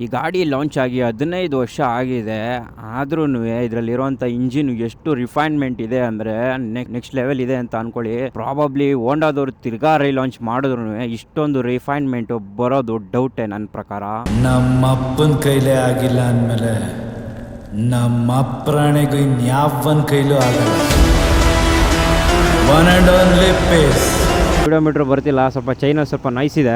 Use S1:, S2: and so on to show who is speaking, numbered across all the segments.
S1: ಈ ಗಾಡಿ ಲಾಂಚ್ ಆಗಿ 15 ವರ್ಷ ಆಗಿದೆ. ಆದ್ರೂ ಇದರಲ್ಲಿರುವಂಥ ಇಂಜಿನ್ ಎಷ್ಟು ರಿಫೈನ್ಮೆಂಟ್ ಇದೆ ಅಂದರೆ ನೆಕ್ಸ್ಟ್ ಲೆವೆಲ್ ಇದೆ ಅಂತ ಅನ್ಕೊಳ್ಳಿ. ಪ್ರಾಬಬ್ಲಿ ಹೋಂಡಾದವ್ರು ತಿರ್ಗಾ ಲಾಂಚ್ ಮಾಡಿದ್ರು ಇಷ್ಟೊಂದು ರಿಫೈನ್ಮೆಂಟ್ ಬರೋದು ಡೌಟೇ ನನ್ನ ಪ್ರಕಾರ.
S2: ನಮ್ಮ ಅಪ್ಪನ ಕೈಲೇ ಆಗಿಲ್ಲ ಅಂದಮೇಲೆ ನಮ್ಮ ಅಪ್ರಾಣಿಗೂ ಇನ್ಯಾವನ್ ಕೈಲೂ ಆಗಲ್ಲ. One and only piece.
S1: Kilometre ಬರ್ತಿಲ್ಲ, ಸ್ವಲ್ಪ ಚೈನ ಸ್ವಲ್ಪ ನೈಸ್ ಇದೆ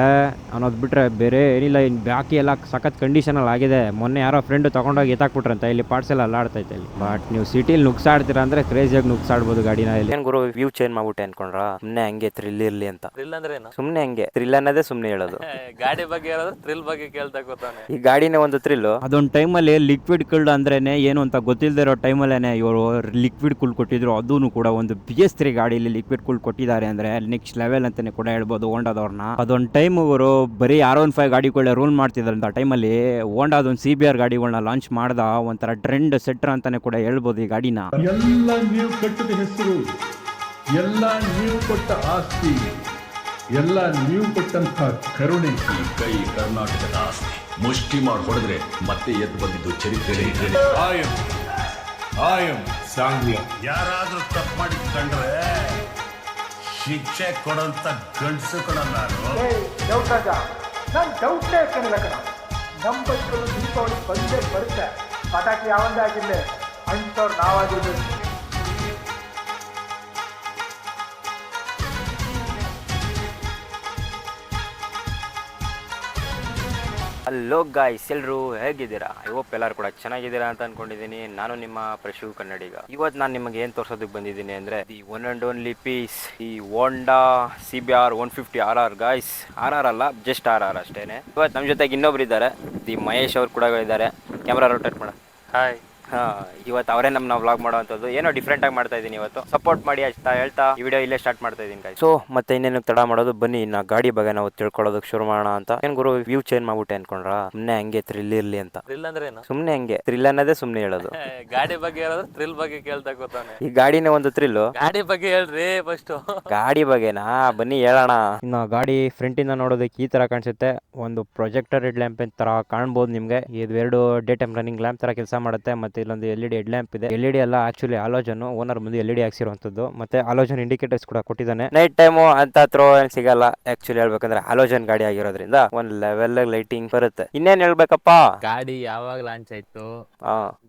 S1: ಅನ್ನೋದು ಬಿಟ್ಟರೆ ಬೇರೆ ಏನಿಲ್ಲ. ಇನ್ನು ಬಾಕಿ ಎಲ್ಲ ಸಖತ್ ಕಂಡೀಷನಲ್ಲಿ ಆಗಿದೆ. ಮೊನ್ನೆ ಯಾರೋ ಫ್ರೆಂಡು ತೊಗೊಂಡೋಗಿ ಎತ್ತಾಕ್ಬಿಟ್ರಂತ, ಇಲ್ಲಿ ಪಾರ್ಟ್ಸ್ ಎಲ್ಲ ಅಲ್ಲಾಡ್ತೈತೆ ಇಲ್ಲಿ. ಬಟ್ ನೀವು ಸಿಟಿಲಿ ನುಗ್ಸಾಡ್ತೀರಾ ಅಂದರೆ ಕ್ರೇಜಿಯಾಗಿ ನುಗ್ಸಾಡ್ಬೋದು ಗಾಡಿನ. ಇಲ್ಲಿ ಏನು ಗುರು ವ್ಯೂ ಚೇಂಜ್ ಮಾಡ್ಬಿಟ್ಟೆ ಅನ್ಕೊಂಡ್ರ? ಸುಮ್ಮನೆ ಹಂಗೆ ಥ್ರಿಲ್ ಇರಲಿ ಅಂತ.
S3: ಥ್ರಿಲ್ ಅಂದ್ರೆ ಏನು?
S1: ಸುಮ್ಮನೆ ಹಂಗೆ ಥ್ರಿಲ್ ಅನ್ನೋದೇ ಸುಮ್ಮನೆ ಹೇಳೋದು.
S3: ಗಾಡಿ ಬಗ್ಗೆ ಹೇಳೋದು ಥ್ರಿಲ್ ಬಗ್ಗೆ ಕೇಳ್ತಾ ಗೊತ್ತಾನೆ.
S1: ಈ ಗಾಡಿನೇ ಒಂದು ಥ್ರಿಲ್ಲು. ಅದೊಂದು ಟೈಮಲ್ಲಿ ಲಿಕ್ವಿಡ್ ಕುಲ್ಡ್ ಅಂದ್ರೇನೆ ಏನು ಅಂತ ಗೊತ್ತಿಲ್ಲದೆ ಇರೋ ಟೈಮಲ್ಲೇ ಇವರು ಲಿಕ್ವಿಡ್ ಕೂಲ್ ಕೊಟ್ಟಿದ್ರು. ಅದೂ ಕೂಡ ಒಂದು BS3 ಗಾಡಿಯಲ್ಲಿ ಲಿಕ್ವಿಡ್ ಕೂಲ್ ಕೊಟ್ಟಿದ್ದಾರೆ ಅಂದರೆ ನೆಕ್ಸ್ಟ್ ಲೆವೆಲ್ ಅಂತಾನೆ ಕೂಡ ಹೇಳ್ಬೋದು ಹೋಂಡಾದವ್ರನ್ನ. ಅದೊಂದು ಟೈಮ್ ಇವರು ಬರೀ R15 ಗಾಡಿಗಳನ್ನ ರೂಲ್ ಮಾಡ್ತಿದ್ರಂತ ಟೈಮಲ್ಲಿ ಹೋಂಡಾದೊಂದು CBR ಗಾಡಿಗಳನ್ನ ಲಾಂಚ್ ಮಾಡ್ದ. ಒಂಥರ ಟ್ರೆಂಡ್ ಸೆಟ್ಟರ್ ಅಂತಾನೆ ಕೂಡ ಹೇಳ್ಬೋದು ಈ ಗಾಡಿನ.
S4: ಎಲ್ಲ ನೀವು ಕಟ್ಟಿದ ಹೆಸರು, ಎಲ್ಲ ನೀವು ಕೊಟ್ಟ ಆಸ್ತಿ, ಎಲ್ಲ ನೀವು ಕೊಟ್ಟಂತ ಕರುಣೆ.
S5: ಈ ಕೈ ಕರ್ನಾಟಕದ ಆಸ್ತಿ. ಮುಷ್ಟಿ ಮಾಡಿ ಹೊಡೆದ್ರೆ ಮತ್ತೆ ಎದ್ದು ಬಂದಿದ್ದು ಚರಿತ್ರೆ.
S4: ಸಾಂಗ್ಲಿಯ
S6: ಯಾರಾದ್ರೂ ತಪ್ಪು ಮಾಡಿ ಕಂಡ್ರೆ ಶಿಕ್ಷೆ ಕೊಡಂತ ಗಂಡಸು ಕಣ ನಾನು.
S7: ಡೌಟಾಗ ನಾನು ಡೌಟೇ ಕಣಿಲ್ಲ ಕಣ. ನಮ್ಮ ಬೈಕಲ್ಲಿ ದೀಪಾವಳಿ ಬಂದೇ ಬರುತ್ತೆ. ಪಟಾಕಿ ಯಾವಂದೇ ಆಗಿರಲಿ, ಅಂಥವ್ರು ನಾವಾಗಿರ್ಬೇಕು.
S1: ಹಲೋ ಗಾಯ್ಸ್, ಎಲ್ಲರೂ ಹೇಗಿದ್ದೀರಾ? ಐ ಹೋಪ್ ಎಲ್ಲರೂ ಕೂಡ ಚೆನ್ನಾಗಿದ್ದೀರಾ ಅಂತ ಅನ್ಕೊಂಡಿದ್ದೀನಿ. ನಾನು ನಿಮ್ಮ ಪ್ರಶು ಕನ್ನಡಿಗ. ಇವತ್ತು ನಾನು ನಿಮಗೆ ಏನು ತೋರ್ಸೋದಕ್ಕೆ ಬಂದಿದ್ದೀನಿ ಅಂದರೆ the one and only piece, ಈ Honda CBR 150 RR guys. RR ಅಲ್ಲ, ಜಸ್ಟ್ RR ಅಷ್ಟೇನೆ. ಇವತ್ತು ನಮ್ಮ ಜೊತೆಗೆ ಇನ್ನೊಬ್ರು ಇದ್ದಾರೆ, ದಿ ಮಹೇಶ್ ಅವ್ರು ಕೂಡ ಇದ್ದಾರೆ. ಕ್ಯಾಮ್ರಾ ರೊಟೇಟ್ ಮಾಡ.
S3: ಹಾಯ್.
S1: ಇವತ್ತು ಅವರೇ ನಮ್ಮ ವ್ಲಾಗ್ ಮಾಡೋವಂಥದ್ದು. ಏನೋ ಡಿಫ್ರೆಂಟ್ ಆಗಿ ಮಾಡ್ತಾ ಇದ್ದೀನಿ ಇವತ್ತು. ಸಪೋರ್ಟ್ ಮಾಡಿ ಅಂತ ಹೇಳ್ತಾ ಈ ವಿಡಿಯೋ ಇಲ್ಲೇ ಸ್ಟಾರ್ಟ್ ಮಾಡ್ತಾ ಇದ್ದೀನಿ ಗಾಯ್ಸ್. ಸೊ ಮತ್ತೆ ಇನ್ನೇನು ತಡ ಮಾಡೋದು, ಬನ್ನಿ ನಾ ಗಾಡಿ ಬಗ್ಗೆ ನಾವು ತಿಳ್ಕೊಳ್ಳೋದಕ್ಕೆ ಶುರು ಮಾಡೋಣ ಅಂತ. ಏನ್ ಗುರು ವ್ಯೂ ಚೇಂಜ್ ಮಾಡ್ಬಿಟ್ಟೆ ಅನ್ಕೊಂಡ್ರ? ಸುಮ್ಮನೆ ಹಂಗೆ ಥ್ರಿಲ್ ಇರ್ಲಿ ಅಂತ.
S3: ಥ್ರಿಲ್ ಅಂದ್ರೆ ಏನು?
S1: ಸುಮ್ಮನೆ ಹಂಗೆ ಥ್ರಿಲ್ ಅನ್ನೋದೇ ಸುಮ್ಮನೆ ಹೇಳೋದು.
S3: ಗಾಡಿ ಬಗ್ಗೆ ಹೇಳೋದು ಥ್ರಿಲ್ ಬಗ್ಗೆ ಕೇಳ್ತಾ ಗೊತ್ತಾನೆ.
S1: ಈ ಗಾಡಿನೇ ಒಂದು ಥ್ರಿಲ್ಲು.
S3: ಗಾಡಿ ಬಗ್ಗೆ ಹೇಳ್ರಿ ಫಸ್ಟ್.
S1: ಗಾಡಿ ಬಗ್ಗೆನಾ? ಬನ್ನಿ ಹೇಳೋಣ. ಇನ್ನು ಗಾಡಿ ಫ್ರಂಟ್ ಇಂದ ನೋಡೋದಕ್ಕೆ ಈ ತರ ಕಾಣಿಸುತ್ತೆ. ಒಂದು ಪ್ರೊಜೆಕ್ಟರ್ ಹೆಡ್ ಲ್ಯಾಂಪ್ ತರ ಕಾಣ್ಬೋದು ನಿಮ್ಗೆ. ಇದು 2 ಡೇ ಟೈಮ್ ರನ್ನಿಂಗ್ ಲ್ಯಾಂಪ್ ತರ ಕೆಲಸ ಮಾಡುತ್ತೆ. ಮತ್ತೆ ಇಲ್ಲೊಂದು LED ಹೆಡ್ ಲ್ಯಾಂಪ್ ಇದೆ. LED ಅಲ್ಲ, ಆಕ್ಚುಲಿ ಹಾಲೋಜನ್. ಓನರ್ ಮುಂದೆ LED ಹಾಕ್ಸಿರುವಂತದ್ದು. ಮತ್ತೆ ಹಾಲೋಜನ್ ಇಂಡಿಕೇಟರ್ಸ್ ಕೂಡ ಕೊಟ್ಟಿದ್ದಾನೆ. ನೈಟ್ ಟೈಮು ಅಂತ ಥ್ರೋ ಏನ್ ಸಿಗಲ್ಲ. ಆಕ್ಚುಲಿ ಹೇಳ್ಬೇಕಂದ್ರೆ ಹಾಲೋಜನ್ ಗಾಡಿ ಆಗಿರೋದ್ರಿಂದ ಒಂದ್ ಲೆವೆಲ್ ಲೈಟಿಂಗ್ ಬರುತ್ತೆ. ಇನ್ನೇನ್ ಹೇಳ್ಬೇಕಪ್ಪ?
S3: ಗಾಡಿ ಯಾವಾಗ ಲಾಂಚ್ ಆಯ್ತು,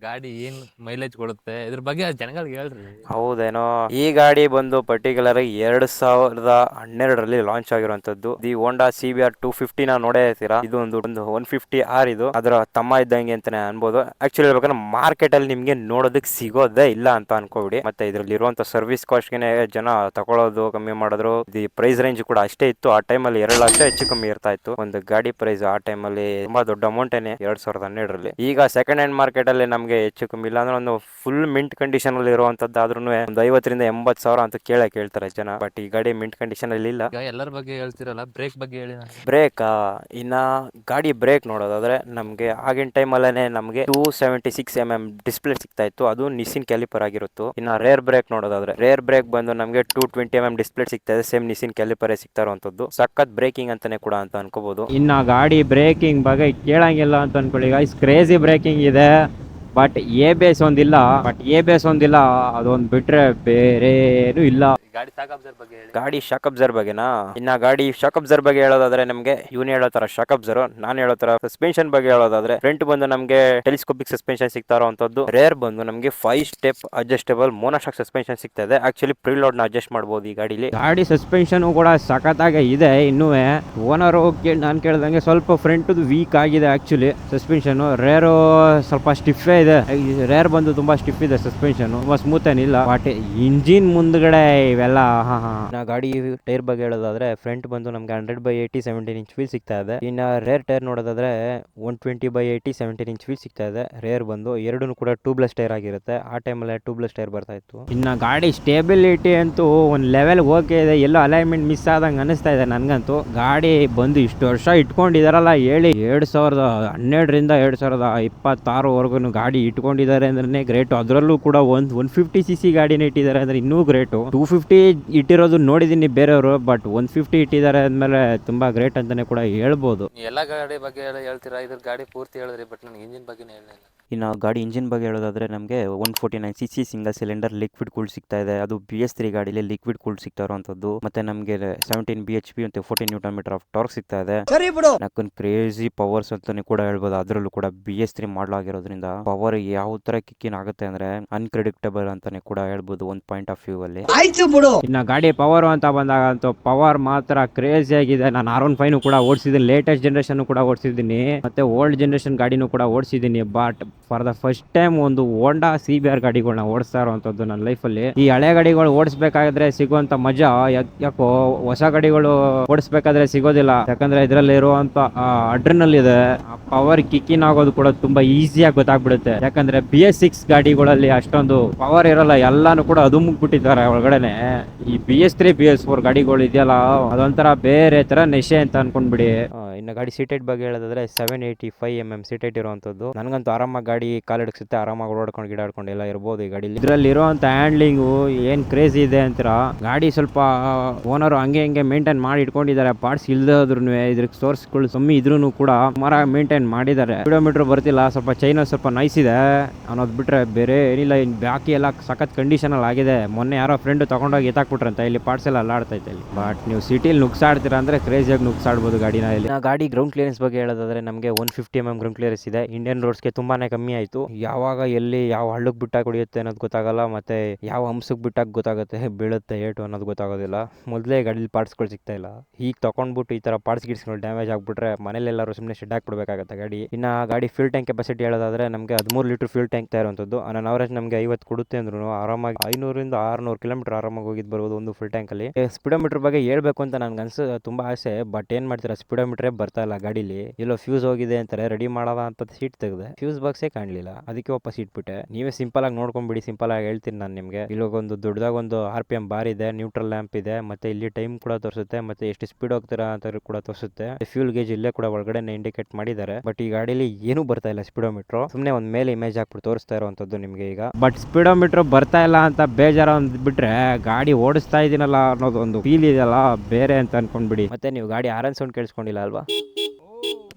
S3: ಗಾಡಿ ಏನ್ ಮೈಲೇಜ್ ಕೊಡುತ್ತೆ, ಇದ್ರ ಬಗ್ಗೆ ಜನಗಳಿಗೆ ಹೇಳ್ರಿ.
S1: ಹೌದೇನೋ. ಈ ಗಾಡಿ ಬಂದು ಪರ್ಟಿಕ್ಯುಲರ್ 2012ರಲ್ಲಿ ಲಾಂಚ್ ಆಗಿರುವಂತದ್ದು. ದಿ ಹೋಂಡಾ CBR 250 ನ ನೋಡೇ ಇರ್ತೀರಾ. ಇದು ಒಂದು 150R. ಇದು ಅದರ ತಮ್ಮ ಇದ್ದಂಗೆ ಅಂತಾನೆ ಅನ್ಬೋದು. ಆಕ್ಚುಲಿ ಹೇಳ್ಬೇಕಂದ್ರೆ ಮಾರ್ಕೆಟ್ ಅಲ್ಲಿ ನಿಮ್ಗೆ ನೋಡೋದಕ್ಕೆ ಸಿಗೋದೇ ಇಲ್ಲ ಅಂತ ಅನ್ಕೋಬಿಡಿ. ಮತ್ತೆ ಇದ್ರಲ್ಲಿ ಇರುವಂತ ಸರ್ವಿಸ್ ಕಾಸ್ಟ್ ಗೆ ಜನ ತಗೊಳ್ಳೋದು ಕಮ್ಮಿ ಮಾಡಿದ್ರು. ದಿ ಪ್ರೈಸ್ ರೇಂಜ್ ಕೂಡ ಅಷ್ಟೇ ಇತ್ತು. ಆ ಟೈಮ್ ಅಲ್ಲಿ 2 ಲಕ್ಷ ಹೆಚ್ಚು ಕಮ್ಮಿ ಇರ್ತಾ ಇತ್ತು ಒಂದು ಗಾಡಿ ಪ್ರೈಸ್. ಆ ಟೈಮ್ ಅಲ್ಲಿ ತುಂಬಾ ದೊಡ್ಡ ಅಮೌಂಟ್ ಏನೆ 2012ರಲ್ಲಿ. ಈಗ ಸೆಕೆಂಡ್ ಹ್ಯಾಂಡ್ ಮಾರ್ಕೆಟ್ ಅಲ್ಲಿ ನಮ್ಗೆ ಹೆಚ್ಚು ಕಮ್ಮಿ ಇಲ್ಲ ಅಂದ್ರೆ ಒಂದು ಫುಲ್ ಮಿಂಟ್ ಕಂಡೀಷನ್ ಅಲ್ಲಿ ಇರುವಂತದ್ದಾದ್ರೂ ಒಂದು 50 ರಿಂದ 80 ಸಾವಿರ ಅಂತ ಕೇಳ್ತಾರೆ ಜನ. ಬಟ್ ಈ ಗಾಡಿ ಮಿಂಟ್ ಕಂಡೀಷನ್ ಅಲ್ಲಿ ಇಲ್ಲ.
S3: ಎಲ್ಲರ ಬಗ್ಗೆ ಹೇಳ್ತಿರಲ್ಲ, ಬ್ರೇಕ್ ಬಗ್ಗೆ ಹೇಳಿ.
S1: ಬ್ರೇಕ್ ಇನ್ನ ಗಾಡಿ ಬ್ರೇಕ್ ನೋಡೋದಾದ್ರೆ ನಮ್ಗೆ ಆಗಿನ ಟೈಮ್ ಅಲ್ಲೇನೆ ನಮ್ಗೆ 276mm ಡಿಸ್ಪ್ಲೇ ಸಿಗ್ತಾ ಇತ್ತು. ಅದು ನಿಸಿನ್ ಕ್ಯಾಲಿಪರ್ ಆಗಿರುತ್ತೆ. ಇನ್ನ ರೇರ್ ಬ್ರೇಕ್ ನೋಡೋದಾದ್ರೆ ರೇರ್ ಬ್ರೇಕ್ ಬಂದು ನಮ್ಗೆ 220mm ಡಿಸ್ಪ್ಲೇ ಸಿಗ್ತಾ ಇದೆ. ಸೇಮ್ ನಿಸಿನ್ ಕ್ಯಾಲಿಪರ್ ಸಿಗ್ತಾ ಇರುವಂತದ್ದು. ಸಖತ್ ಬ್ರೇಕಿಂಗ್ ಅಂತಾನೆ ಕೂಡ ಅಂತ ಅನ್ಕೋಬಹುದು. ಇನ್ನ ಗಾಡಿ ಬ್ರೇಕಿಂಗ್ ಬಗ್ಗೆ ಕೇಳಂಗಿಲ್ಲ ಅಂತ ಅನ್ಕೊಳ್ಳಿ ಗೈಸ್. ಕ್ರೇಜಿ ಬ್ರೇಕಿಂಗ್ ಇದೆ. ಬಟ್ ABS ಒಂದಿಲ್ಲ. ಅದೊಂದು ಬಿಟ್ರೆ ಬೇರೇನು ಇಲ್ಲ.
S3: ಗಾಡಿ ಶಾಕ್ ಅಬ್ಸರ್ವ್ ಬಗ್ಗೆ ಹೇಳಿ.
S1: ಗಾಡಿ ಶಾಕ್ ಅಬ್ಸರ್ವ್ ಬಗ್ಗೆನಾ? ಇನ್ನ ಗಾಡಿ ಶಾಕ್ ಅಬ್ಸರ್ವ್ ಬಗ್ಗೆ ಹೇಳೋದಾದ್ರೆ ನಮ್ಗೆ ಇವನು ಹೇಳೋ ತರ ಶಾಕ್ ಅಬ್ಸರ್ವ್, ನಾನು ಹೇಳೋ ತರ ಸಸ್ಪೆನ್ಷನ್ ಬಗ್ಗೆ ಹೇಳೋದಾದ್ರೆ ಫ್ರಂಟ್ ಬಂದು ನಮ್ಗೆ ಟೆಲಿಸ್ಕೋಪಿಕ್ ಸಸ್ಪೆನ್ಷನ್ ಸಿಗ್ತಾ ಇರುವಂತದ್ದು. ರೇರ್ ಬಂದು ನಮ್ಗೆ 5 ಸ್ಟೆಪ್ ಅಡ್ಜಸ್ಟೇಬಲ್ ಮೋನೋಶಾಕ್ ಸಸ್ಪೆನ್ಷನ್ ಸಿಗ್ತಾ ಇದೆ. ಆಕ್ಚುಲಿ ಪ್ರಿಲೋಡ್ ನ ಅಡ್ಜಸ್ಟ್ ಮಾಡಬಹುದು ಈ ಗಾಡಿಲಿ. ಗಾಡಿ ಸಸ್ಪೆನ್ಷನ್ ಕೂಡ ಸಖತ್ತಾಗಿ ಇದೆ. ಇನ್ನೂ ಓನರ್ ನಾನು ಕೇಳ್ದಂಗೆ ಸ್ವಲ್ಪ ಫ್ರಂಟ್ ವೀಕ್ ಆಗಿದೆ ಆಕ್ಚುಲಿ ಸಸ್ಪೆನ್ಷನ್. ರೇರ್ ಸ್ವಲ್ಪ ಸ್ಟಿಫ್ ಇದೆ. ರೇರ್ ಬಂದು ತುಂಬಾ ಸ್ಟಿಫ್ ಇದೆ ಸಸ್ಪೆನ್ಷನ್, ತುಂಬಾ ಸ್ಮೂತ್ ಏನಿಲ್ಲ. ಬಟ್ ಇಂಜಿನ್ ಮುಂದ್ಗಡೆ ಇವೆಲ್ಲ ಗಾಡಿ ಟೈರ್ ಬಗ್ಗೆ ಹೇಳೋದಾದ್ರೆ ಫ್ರಂಟ್ ಬಂದು ನಮ್ಗೆ 100/80 17 ಇಂಚ್ ವೀಲ್ ಸಿಗ್ತಾ ಇದೆ. ಇನ್ನ ರೇರ್ ಟೈರ್ ನೋಡೋದಾದ್ರೆ 120/80 17 ಇಂಚ್ ವೀಲ್ ಸಿಗ್ತಾ ಇದೆ. ರೇರ್ ಬಂದು ಎರಡೂ ಕೂಡ ಟ್ಯೂಬ್ಲೆಸ್ ಟೈರ್ ಆಗಿರುತ್ತೆ. ಆ ಟೈಮಲ್ಲಿ ಟ್ಯೂಬ್ಲೆಸ್ ಟೈರ್ ಬರ್ತಾ ಇತ್ತು. ಇನ್ನ ಗಾಡಿ ಸ್ಟೇಬಿಲಿಟಿ ಅಂತೂ ಒಂದು ಲೆವೆಲ್ ಓಕೆ ಇದೆ. ಎಲ್ಲೋ ಅಲೈನ್ಮೆಂಟ್ ಮಿಸ್ ಆದಂಗೆ ಅನಿಸ್ತಾ ಇದೆ ನನಗಂತೂ. ಗಾಡಿ ಬಂದು ಇಷ್ಟು ವರ್ಷ ಇಟ್ಕೊಂಡಿದಾರಲ್ಲ ಹೇಳಿ 2012ರಿಂದ 2026ವರೆಗೂ ಗಾಡಿ ಗಾಡಿ ಇಟ್ಕೊಂಡಿದ್ದಾರೆ ಅಂದ್ರೆ ಗ್ರೇಟ್. ಅದರಲ್ಲೂ ಕೂಡ 150cc ಗಾಡಿನ ಇಟ್ಟಿದ್ದಾರೆ ಅಂದ್ರೆ ಇನ್ನೂ ಗ್ರೇಟು. 250 ಇಟ್ಟಿರೋದು ನೋಡಿದೀನಿ ಬೇರೆಯವರು, ಬಟ್ 150 ಇಟ್ಟಿದ್ದಾರೆ ಅಂದಮೇಲೆ ತುಂಬಾ ಗ್ರೇಟ್ ಅಂತಾನೆ ಕೂಡ ಹೇಳ್ಬೋದು.
S3: ಎಲ್ಲ ಗಾಡಿ ಬಗ್ಗೆ ಹೇಳ್ತೀರಾ, ಇದ್ರ ಗಾಡಿ ಪೂರ್ತಿ ಹೇಳಿದ್ರಿ, ಬಟ್ ನನಗೆ ಇಂಜಿನ್ ಬಗ್ಗೆನೇ ಹೇಳಿಲ್ಲ.
S1: ಇನ್ನು ಗಾಡಿ ಇಂಜಿನ್ ಬಗ್ಗೆ ಹೇಳೋದಾದ್ರೆ ನಮಗೆ 149cc single cylinder liquid cool ಸಿಗ್ತಾ ಇದೆ. ಅದು BS3 ಗಾಡಿಲಿ ಲಿಕ್ವಿಡ್ ಕೂಲ್ ಸಿಗ್ತಾ ಇರುವಂತದ್ದು. ಮತ್ತೆ ನಮಗೆ 17 bhp ಅಂತ 14 Nm ಆಫ್ ಟಾರ್ಕ್ ಸಿಗ್ತಾ ಇದೆ. ನಕ್ಕನ್ ಕ್ರೇಜಿ ಪವರ್ಸ್ ಅಂತಾನೆ ಕೂಡ ಹೇಳ್ಬೋದು. ಅದರಲ್ಲೂ ಕೂಡ BS3 ಮಾಡಲ್ ಆಗಿರೋದ್ರಿಂದ ಪವರ್ ಯಾವ ತರ ಕಿಕ್ಕಿನ್ ಆಗುತ್ತೆ ಅಂದ್ರೆ ಅನ್ಪ್ರೆಡಿಕ್ಟಬಲ್ ಅಂತಾನೆ ಕೂಡ ಹೇಳ್ಬೋದು ಒಂದು ಪಾಯಿಂಟ್ ಆಫ್ ವ್ಯೂ ಅಲ್ಲಿ. ಇನ್ನ ಗಾಡಿ ಪವರ್ ಅಂತ ಬಂದಾಗ ಅಂತೂ ಪವರ್ ಮಾತ್ರ ಕ್ರೇಜಿ ಆಗಿದೆ. ನಾನು R15 ಕೂಡ ಓಡಿಸಿದ್ದೀನಿ, ಲೇಟೆಸ್ಟ್ ಜನರೇಷನ್ ಕೂಡ ಓಡಿಸಿದ್ದೀನಿ, ಮತ್ತೆ ಓಲ್ಡ್ ಜನರೇಷನ್ ಗಾಡಿನೂ ಕೂಡ ಓಡಿಸಿದ್ದೀನಿ. But for the first time ಒಂದು ಹೋಂಡಾ CBR ಗಾಡಿಗಳನ್ನ ಓಡಿಸ್ತಾ ಇರುವಂತದ್ದು ನನ್ನ ಲೈಫಲ್ಲಿ. ಈ ಹಳೆ ಗಾಡಿಗಳು ಓಡಿಸ್ಬೇಕಾದ್ರೆ ಸಿಗುವಂತ ಮಜಾ ಯಾಕೋ ಹೊಸ ಗಾಡಿಗಳು ಓಡಿಸ್ಬೇಕಾದ್ರೆ ಸಿಗೋದಿಲ್ಲ. ಯಾಕಂದ್ರೆ ಇದರಲ್ಲಿ ಇರುವಂತ ಅಡ್ರಿನಲ್ ಇದೆ, ಪವರ್ ಕಿಕ್ಕಿನ್ ಆಗೋದು ಕೂಡ ತುಂಬಾ ಈಸಿಯಾಗಿ ಗೊತ್ತಾಗ್ಬಿಡುತ್ತೆ. ಯಾಕಂದ್ರೆ BS6 ಗಾಡಿಗಳಲ್ಲಿ ಅಷ್ಟೊಂದು ಪವರ್ ಇರಲ್ಲ, ಎಲ್ಲಾನು ಕೂಡ ಅದು ಮುಗ್ಬಿಟ್ಟಿದ್ದಾರೆ ಒಳಗಡೆನೆ. ಈ BS3 BS4 ಗಾಡಿಗಳು ಇದೆಯಲ್ಲ, ಅದೊಂಥರ ಬೇರೆ ತರ ನೆಶೆ ಅಂತ ಅನ್ಕೊಂಡ್ಬಿಡಿ. ಇನ್ನು ಗಾಡಿ ಸೀಟೆಡ್ ಬಗ್ಗೆ ಹೇಳೋದಾದ್ರೆ 785mm ಸೀಟೆಡ್ ಇರುವಂತದ್ದು. ನನಗಂತೂ ಆರಾಮಾಗಿ ಗಾಡಿ ಕಾಲಿಡಿಸುತ್ತೆ, ಆರಾಮಾಗಿ ಓಡಾಡ್ಕೊಂಡು ಗಿಡಾಡ್ಕೊಂಡು ಎಲ್ಲ ಇರ್ಬೋದು ಈ ಗಾಡಿ. ಇದರಲ್ಲಿ ಇರುವಂತ ಹ್ಯಾಂಡ್ಲಿಂಗು ಏನ್ ಕ್ರೇಜಿ ಇದೆ ಅಂತೀರಾ. ಗಾಡಿ ಸ್ವಲ್ಪ ಓನರ್ ಹಂಗೆ ಮೇಂಟೈನ್ ಮಾಡಿ ಇಟ್ಕೊಂಡಿದ್ದಾರೆ. ಪಾರ್ಟ್ಸ್ ಇಲ್ದಾದ್ರು ಇದ್ರಿಗೆ ಸೋರ್ಸ್ಗಳು ಕಮ್ಮಿ ಇದ್ರೂ ಕೂಡ ಸುಮಾರಾಗಿ ಮೇಂಟೈನ್ ಮಾಡಿದ್ದಾರೆ. ಕಿಲೋಮೀಟರ್ ಬರ್ತಿಲ್ಲ, ಸ್ವಲ್ಪ ಚೈನ ಸ್ವಲ್ಪ ನೈಸ್ ಇದೆ ಅನ್ನೋದು ಬಿಟ್ರೆ ಬೇರೆ ಏನಿಲ್ಲ. ಬಾಕಿ ಎಲ್ಲ ಸಖತ್ ಕಂಡೀಷನ್ ಅಲ್ಲಿ ಆಗಿದೆ. ಮೊನ್ನೆ ಯಾರೋ ಫ್ರೆಂಡ್ ತಗೊಂಡೋಗಿ ಎತ್ತಾಕ್ಬಿಟ್ರಂತ ಇಲ್ಲಿ ಪಾರ್ಟ್ಸ್ ಎಲ್ಲ ಅಲ್ಲಾಡ್ತೈತೆ ಇಲ್ಲಿ. ಬಟ್ ನೀವು ಸಿಟಿಲಿ ನುಗ್ಸಾಡ್ತೀರಾ ಅಂದ್ರೆ ಕ್ರೇಜಿಯಾಗಿ ನುಗ್ಸಾಡ್ಬೋದು ಗಾಡಿನ ಇಲ್ಲಿ. ಗಾಡಿ ಗ್ರೌಂಡ್ ಕ್ಲಿಯರೆನ್ಸ್ ಬಗ್ಗೆ ಹೇಳೋದಾದ್ರೆ ನಮಗೆ 150mm ಗ್ರೌಂಡ್ ಕ್ಲಿಯರೆನ್ಸ್ ಇದೆ. ಇಂಡಿಯನ್ ರೋಡ್ಸ್ಗೆ ತುಂಬಾನೇ ಕಮ್ಮಿ ಆಯಿತು. ಯಾವಾಗ ಎಲ್ಲಿ ಯಾವ ಹಳ್ಳಕ್ಕೆ ಬಿಟ್ಟಾಗ ಹೊಡಿಯುತ್ತೆ ಅನ್ನೋದು ಗೊತ್ತಾಗಲ್ಲ, ಮತ್ತೆ ಯಾವ ಹಂಸಕ್ಕೆ ಬಿಟ್ಟಾಗ ಗೊತ್ತಾಗುತ್ತೆ ಬೀಳುತ್ತೆ ಏಟು ಅನ್ನೋದು ಗೊತ್ತಾಗೋದಿಲ್ಲ. ಮೊದಲೇ ಗಾಡೀಲಿ ಪಾರ್ಟ್ಸ್ಗಳು ಸಿಗ್ತಾ ಇಲ್ಲ. ಈಗ ತಗೊಂಡ್ಬಿಟ್ಟು ಈ ಥರ ಪಾರ್ಟ್ಸ್ ಗಿಟ್ಸ್ಗಳು ಡ್ಯಾಮೇಜ್ ಆಗಿಬಿಟ್ರೆ ಮನೇಲೆಲ್ಲರೂ ಸುಮ್ಮನೆ ಶೆಡ್ ಹಾಕ್ಬಿಡ್ಬೇಕಾಗತ್ತೆ ಗಾಡಿ. ಇನ್ನು ಗಾಡಿ ಫ್ಯೂಲ್ ಟ್ಯಾಂಕ್ ಕೆಪಾಸಿಟಿ ಹೇಳೋದಾದ್ರೆ ನಮಗೆ 13 ಲೀಟರ್ ಫ್ಯೂಲ್ ಟ್ಯಾಂಕ್ ಇರುವಂಥದ್ದು. ನನ್ನ ಅವರೇಜ್ ನಮಗೆ 50 ಕೊಡುತ್ತೆ ಅಂದ್ರೂ ಆರಾಮಾಗಿ 500ರಿಂದ 600 ಕಿಲೋಮೀಟರ್ ಆರಾಮಾಗಿ ಹೋಗಿದ್ದು ಬರ್ಬೋದು ಒಂದು ಫುಲ್ ಟ್ಯಾಂಕಲ್ಲಿ. ಸ್ಪೀಡೋಮೀಟರ್ ಬಗ್ಗೆ ಹೇಳ್ಬೇಕು ಅಂತ ನನಗೆ ತುಂಬಾ ಆಸೆ, ಬಟ್ ಏನು ಮಾಡ್ತೀರಾ ಸ್ಪೀಡೋಮೀಟ್ರೇ ಬರ್ತಾ ಇಲ್ಲ ಗಾಡೀಲಿ. ಎಲ್ಲೋ ಫ್ಯೂಸ್ ಹೋಗಿದೆ ಅಂತಾರೆ, ರೆಡಿ ಮಾಡೋದ ಅಂತ ಸೀಟ್ ತೆಗೆದೆ, ಫ್ಯೂಸ್ ಬಾಕ್ಸೇ ಕಾಣಲಿಲ್ಲ. ಅದಕ್ಕೆ ವಾಪಸ್ ಇಟ್ಬಿಟ್ಟೆ. ನೀವೇ ಸಿಂಪಲ್ ಆಗಿ ನೋಡ್ಕೊಂಡ್ಬಿಡಿ. ಸಿಂಪಲ್ ಆಗಿ ಹೇಳ್ತೀನಿ ನಾನು ನಿಮಗೆ. ಇಲ್ಲೊಂದು ದೊಡ್ಡದಾಗ ಒಂದು RPM ಬಾರ್ ಇದೆ, ನ್ಯೂಟ್ರಲ್ ಲ್ಯಾಂಪ್ ಇದೆ, ಮತ್ತೆ ಇಲ್ಲಿ ಟೈಮ್ ಕೂಡ ತೋರಿಸುತ್ತೆ, ಮತ್ತೆ ಎಷ್ಟು ಸ್ಪೀಡ್ ಹೋಗ್ತೀರಾ ಅಂತ ಕೂಡ ತೋರಿಸುತ್ತೆ. ಫ್ಯೂಲ್ ಗೇಜ್ ಇಲ್ಲೇ ಕೂಡ ಒಳಗಡೆ ಇಂಡಿಕೇಟ್ ಮಾಡಿದ್ದಾರೆ. ಬಟ್ ಈ ಗಾಡಿಲಿ ಏನೂ ಬರ್ತಾ ಇಲ್ಲ ಸ್ಪೀಡೋಮೀಟರ್. ಸುಮ್ಮನೆ ಒಂದ್ ಮೇಲೆ ಇಮೇಜ್ ಹಾಕ್ಬಿಟ್ಟು ತೋರಿಸ್ತಾ ಇರುವಂತದ್ದು ನಿಮಗೆ ಈಗ. ಬಟ್ ಸ್ಪೀಡೋಮೀಟರ್ ಬರ್ತಾ ಇಲ್ಲ ಅಂತ ಬೇಜಾರ ಬಿಟ್ರೆ ಗಾಡಿ ಓಡಿಸ್ತಾ ಇದೀನಲ್ಲ ಅನ್ನೋದು ಒಂದು ಫೀಲ್ ಇದೆಯಲ್ಲ ಬೇರೆ ಅಂತ ಅನ್ಕೊಂಡ್ಬಿಡಿ. ಮತ್ತೆ ನೀವು ಗಾಡಿ ಹಾರನ್ ಸೌಂಡ್ ಕೇಳಿಸ್ಕೊಂಡಿಲ್ಲ ಅಲ್ವಾ?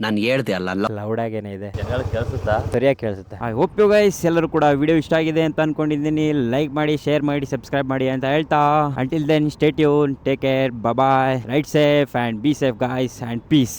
S8: ನಾನು ಹೇಳ್ದೆ ಅಲ್ಲ
S1: ಲೌಡ್ ಆಗೇನೆ ಇದೆ,
S3: ಕೇಳಿಸುತ್ತಾ?
S1: ಸರಿಯಾಗಿ ಕೇಳಿಸುತ್ತೆ. ಐ ಹೋಪ್ ಯು ಗೈಸ್ ಎಲ್ಲರೂ ಕೂಡ ವಿಡಿಯೋ ಇಷ್ಟ ಆಗಿದೆ ಅಂತ ಅನ್ಕೊಂಡಿದ್ದೀನಿ. ಲೈಕ್ ಮಾಡಿ, ಶೇರ್ ಮಾಡಿ, ಸಬ್ಸ್ಕ್ರೈಬ್ ಮಾಡಿ ಅಂತ ಹೇಳ್ತಾ until then stay tuned, take care, bye bye, ride safe and be safe guys and piece.